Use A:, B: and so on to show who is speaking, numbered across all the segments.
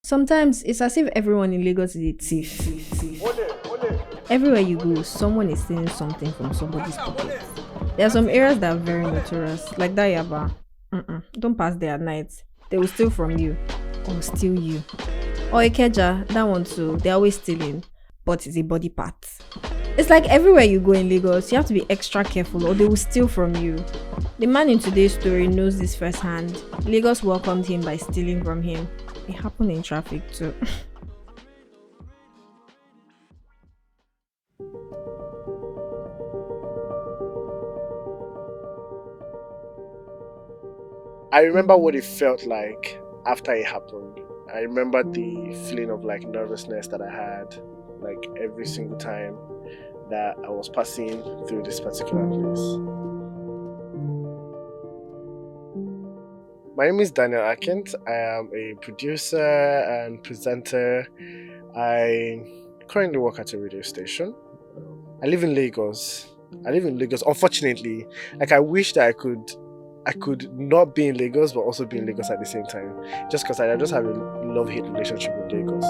A: Sometimes it's as if everyone in Lagos is a thief. Everywhere you go, someone is stealing something from somebody's pocket. There are some areas that are very notorious, like that Yaba. Don't pass there at night. They will steal from you or steal you. Or Ikeja, that one too. They're always stealing, but it's a body part. It's like everywhere you go in Lagos, you have to be extra careful or they will steal from you. The man in today's story knows this firsthand. Lagos welcomed him by stealing from him. It happened in traffic too.
B: I remember what it felt like after it happened. I remember the feeling of like nervousness that I had like every single time that I was passing through this particular place. My name is Daniel Akins. I am a producer and presenter. I currently work at a radio station. I live in Lagos. Unfortunately, like I wish that I could not be in Lagos but also be in Lagos at the same time. Just because I just have a love-hate relationship with Lagos.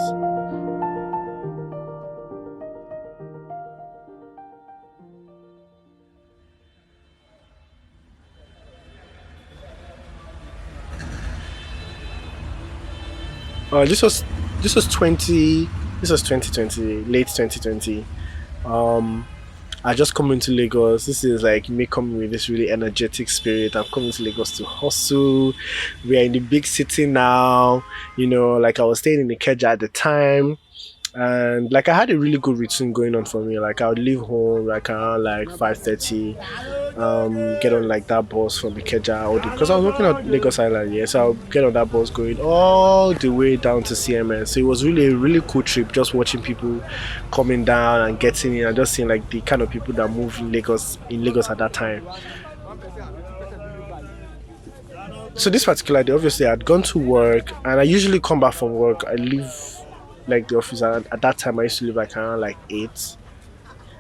B: This was 2020, late 2020. Um I just come into Lagos. This is like me coming with this really energetic spirit. I'm coming to Lagos to hustle. We are in the big city now. Like I was staying in Ikeja at the time. And like I had a really good routine going on for me. Like I would leave home like around like 5:30, get on like that bus from Ikeja or because I was working at Lagos Island, yeah. So I'll get on that bus going all the way down to CMS. So it was really a really cool trip just watching people coming down and getting in and just seeing like the kind of people that move in Lagos at that time. So this particular day, obviously I'd gone to work and I usually come back from work. I leave like the office and at that time I used to leave like around like 8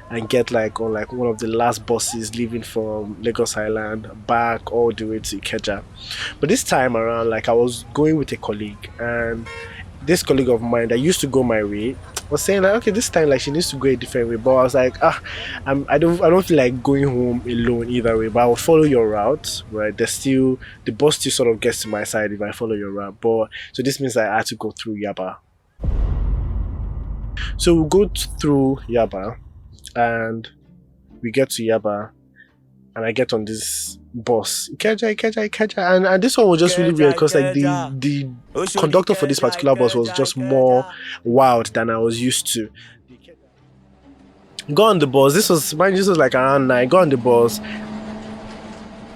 B: and get like on like one of the last buses leaving from Lagos Island back all the way to Ikeja. But this time around, like I was going with a colleague, and this colleague of mine that used to go my way was saying like, okay, this time like she needs to go a different way. But I was like, I don't feel like going home alone either way. But I will follow your route, right? The bus still sort of gets to my side if I follow your route. But so this means that I had to go through Yaba. So we go through Yaba and we get to Yaba and I get on this bus. Ikeja. And this one was just really weird because like the conductor for this particular bus was just more wild than I was used to. Go on the bus. This was like around 9. Go on the bus.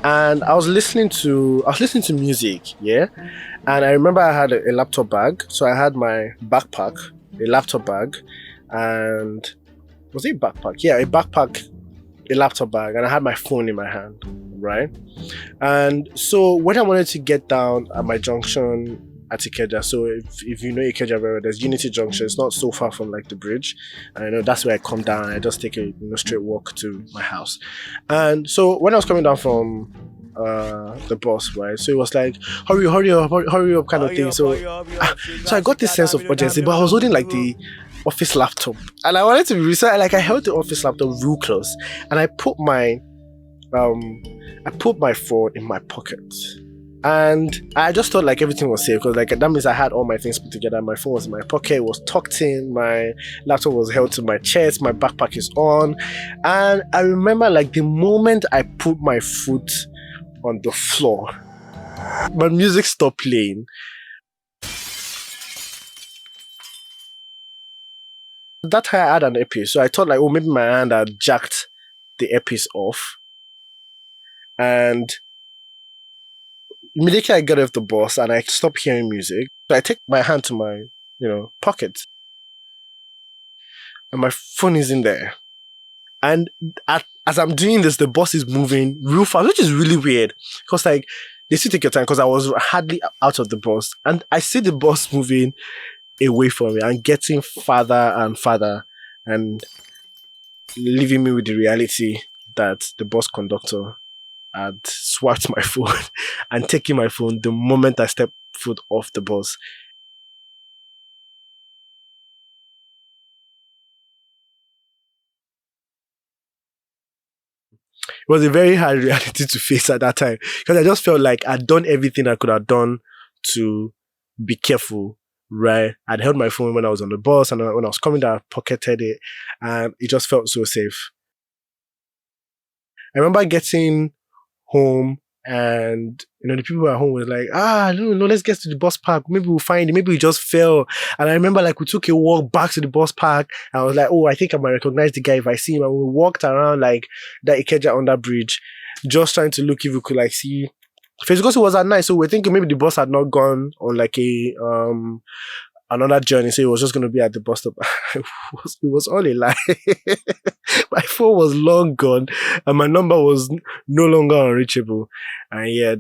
B: And I was listening to music, yeah. And I remember I had a laptop bag. So I had my backpack, a laptop bag, and was it a backpack? Yeah, a backpack, a laptop bag, and I had my phone in my hand, right? And so when I wanted to get down at my junction at Ikeja, so if you know Ikeja very well, there's Unity Junction. It's not so far from like the bridge, and I know that's where I come down. And I just take a straight walk to my house. And so when I was coming down from the bus, right? So it was like hurry up kind of thing. So I got this sense of urgency, but I was holding like the office laptop and I wanted to be research. Like I held the office laptop real close and I put my phone in my pocket. And I just thought like everything was safe because like that means I had all my things put together. My phone was in my pocket, it was tucked in, my laptop was held to my chest, my backpack is on. And I remember like the moment I put my foot on the floor, my music stopped playing. That time I had an earpiece, so I thought like, oh, maybe my hand had jacked the earpiece off. And immediately I got off the bus and I stopped hearing music. So I take my hand to my, pocket. And my phone is in there. And as I'm doing this, the bus is moving real fast, which is really weird. Because like, they still take your time because I was hardly out of the bus. And I see the bus moving away from me and getting farther and farther and leaving me with the reality that the bus conductor had swiped my phone and taken my phone the moment I stepped foot off the bus. was a very hard reality to face at that time because I just felt like I'd done everything I could have done to be careful, right? I'd held my phone when I was on the bus, and when I was coming down, I pocketed it, and it just felt so safe. I remember getting home, and the people at home were like, no, let's get to the bus park. Maybe we'll find it. Maybe we just fell. And I remember like we took a walk back to the bus park. And I was like, oh, I think I might recognize the guy if I see him. And we walked around like that Ikeja under bridge, just trying to look if we could like see face, because it was at night. So we're thinking maybe the bus had not gone on like a another journey, so it was just going to be at the bus stop. it was all a lie. My phone was long gone, and my number was no longer unreachable. And yeah,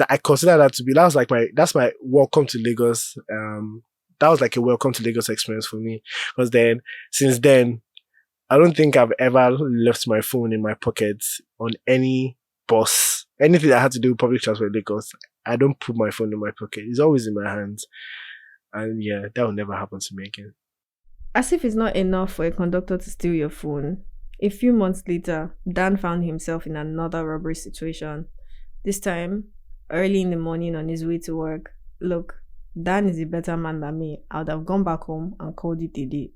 B: I consider that to be that's my welcome to Lagos. That was like a welcome to Lagos experience for me, because since then, I don't think I've ever left my phone in my pocket on any bus. Anything that had to do with public transport in Lagos, I don't put my phone in my pocket. It's always in my hands. And yeah, that will never happen to me again.
A: As if it's not enough for a conductor to steal your phone, a few months later, Dan found himself in another robbery situation. This time, early in the morning on his way to work. Look, Dan is a better man than me. I would have gone back home and called it a day.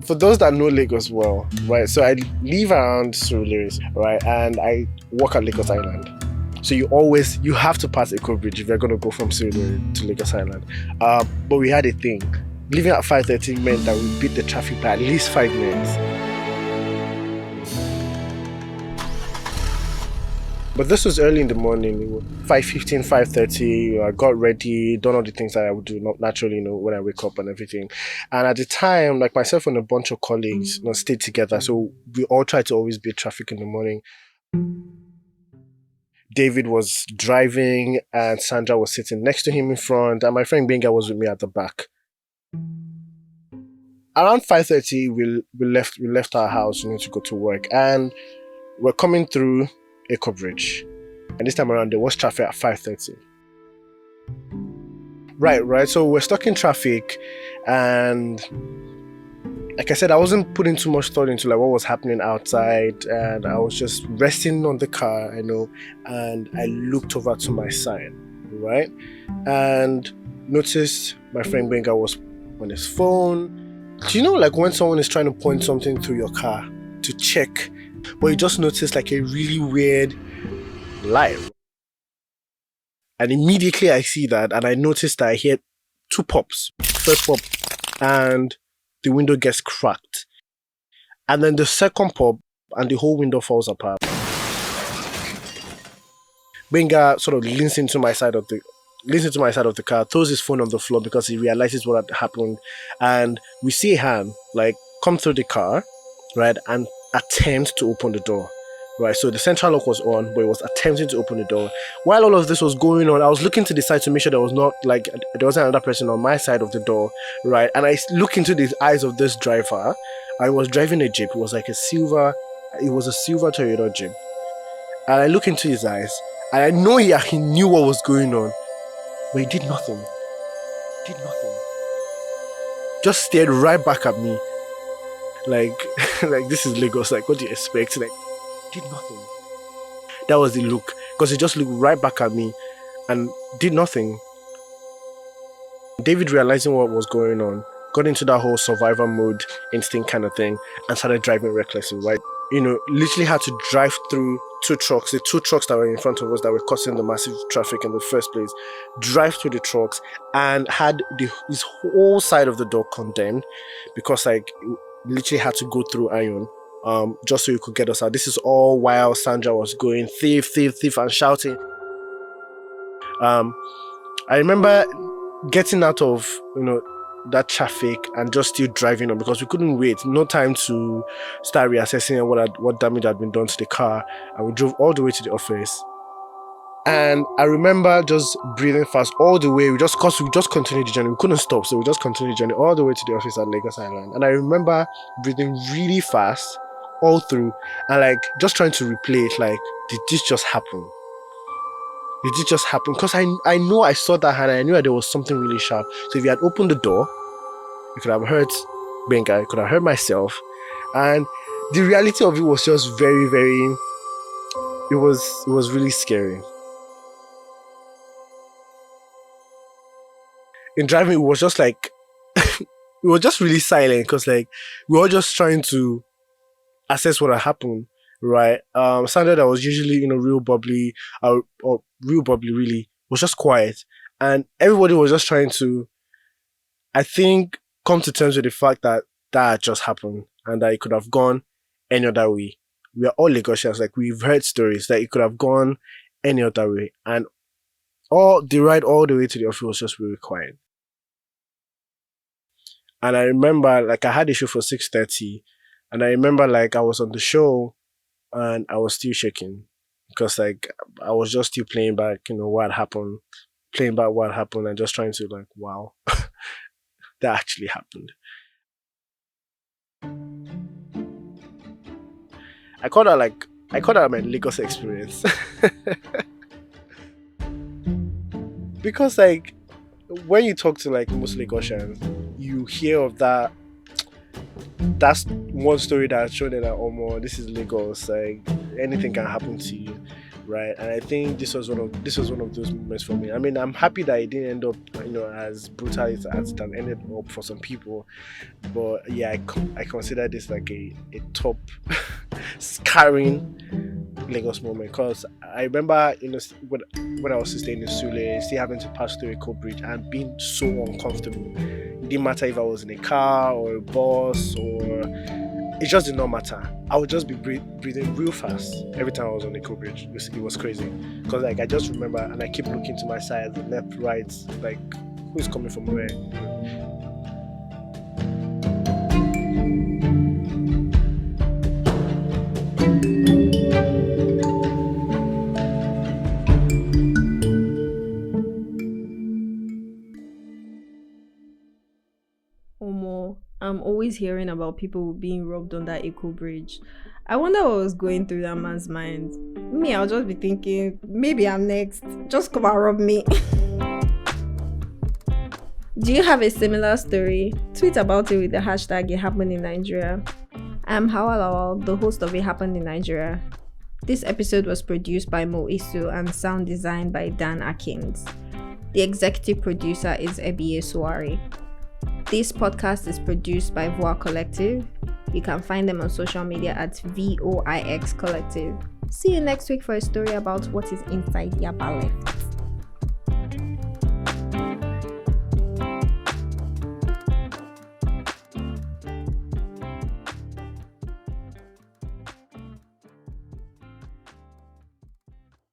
B: For those that know Lagos well, right, so I live around Surulere, right, and I work at Lagos Island. So you have to pass Eco Bridge if you're going to go from Surulere to Lagos Island. But we had a thing. Leaving at 5:30 meant that we beat the traffic by at least 5 minutes. But this was early in the morning, 5:15, 5:30. I got ready, done all the things that I would do naturally, when I wake up and everything. And at the time, like myself and a bunch of colleagues, stayed together. So we all tried to always beat traffic in the morning. David was driving and Sandra was sitting next to him in front, and my friend Benga was with me at the back. Around 5:30, we left our house, to go to work, and we're coming through Eco Bridge. And this time around, there was traffic at 5:30. Right. So we're stuck in traffic, and like I said, I wasn't putting too much thought into like what was happening outside, and I was just resting on the car, and I looked over to my side, right, and noticed my friend Benga was on his phone. Do you know like when someone is trying to point something through your car to check, but you just notice like a really weird light, and immediately I see that, and I noticed that I hear 2 pops. First pop, and the window gets cracked, and then the second pop, and the whole window falls apart. Benga sort of leans into my side of the car, throws his phone on the floor because he realizes what had happened, and we see a hand like come through the car, right, and attempt to open the door. Right, so the central lock was on, but it was attempting to open the door. While all of this was going on, I was looking to the side to make sure there wasn't another person on my side of the door, right? And I look into the eyes of this driver. I was driving a Jeep. It was a silver Toyota Jeep. And I look into his eyes, and I know he knew what was going on, but he did nothing. Just stared right back at me. Like this is Lagos. Like, what do you expect? Like, did nothing. That was the look, because he just looked right back at me and did nothing. David, realizing what was going on, got into that whole survivor mode instinct kind of thing and started driving recklessly, right? Literally had to drive through 2 trucks, the 2 trucks that were in front of us that were causing the massive traffic in the first place, drive through the trucks, and had his whole side of the door condemned, because like literally had to go through Ayon. Just so you could get us out. This is all while Sandra was going thief, thief, thief and shouting. I remember getting out of that traffic and just still driving on, because we couldn't wait. No time to start reassessing what damage had been done to the car, and we drove all the way to the office. And I remember just breathing fast all the way. We just continued the journey. We couldn't stop, so we just continued the journey all the way to the office at Lagos Island. And I remember breathing really fast all through, and like just trying to replay it, like, did this just happen? Because I know I saw that hand, and I knew that there was something really sharp. So if you had opened the door, you could have heard Benga, you could have heard myself, and the reality of it was just very, very. It was really scary. In driving, it was just like we were just really silent because like we were just trying to assess what had happened, right? Sandra that was usually real bubbly, or real bubbly really was just quiet, and everybody was just trying to, I think, come to terms with the fact that that had just happened and that it could have gone any other way. We are all Lagosians, like we've heard stories that it could have gone any other way, and all the ride all the way to the office was just really quiet. And I remember like I had a show for 6:30, and I remember like I was on the show and I was still shaking because like I was just still playing back, what happened, playing back what happened, and just trying to like, wow, that actually happened. I call that my Lagos experience because like when you talk to like most Lagosians, you hear of that. That's one story that showed that oh more this is Lagos, like anything can happen to you, right? And I think this was one of those moments for me. I mean, I'm happy that it didn't end up as brutal as it has ended up for some people, but yeah, I consider this like a top scarring Lagos moment because I remember when I was staying in Sule, still having to pass through a cold bridge and being so uncomfortable. It didn't matter if I was in a car or a bus, or it just did not matter. I would just be breathing real fast every time I was on the cold bridge. It was crazy because like I just remember, and I keep looking to my side, left, right, like who's coming from where.
A: Omo, I'm always hearing about people being robbed on that Eco Bridge. I wonder what was going through that man's mind. Me, I'll just be thinking, maybe I'm next. Just come and rob me. Do you have a similar story? Tweet about it with the hashtag It Happened in Nigeria. I'm Hauwa Lawal, the host of It Happened in Nigeria. This episode was produced by Mo Isu and sound designed by Dan Akins. The executive producer is Ebiye Suowari. This podcast is produced by Voix Collective. You can find them on social media at Voix Collective. See you next week for a story about what is inside Yaba left.